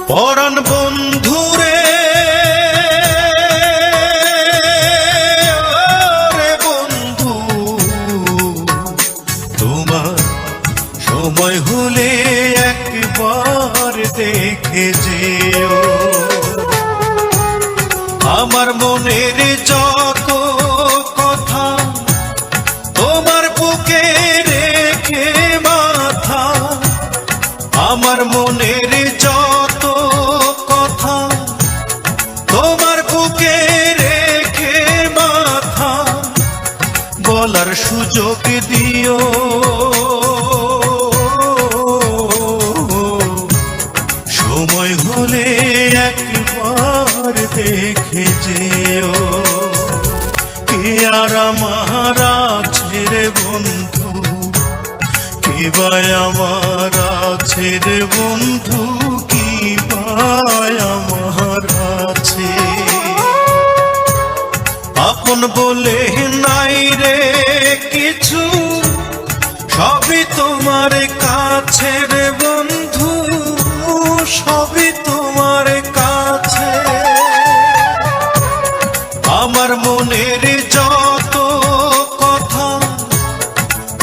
পরাণ বন্ধুরে বন্ধু, তোমার সময় হলে একবার দেখে যেও। আমার মনের যত কথা তোমার বুকে রেখে মাথা, আমার মনের যত কথা তোমার বুকে রেখে মাথা, বলার সুযোগ দিও। সময় হলে একবার দেখে যেও। কে আর আমার আছে রে বন্ধু, কি ভাই আমার আছে রে বন্ধু, কি ভাই আমার আছে। আপন বলে নাই রে কিছু, সবই তোমার কাছে রে বন্ধু, সবই তোমার কাছে। আমার মনের যত কথা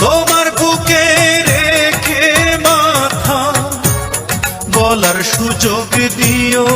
তোমার বুকে রেখে মাথা, বলার সুযোগ দিও।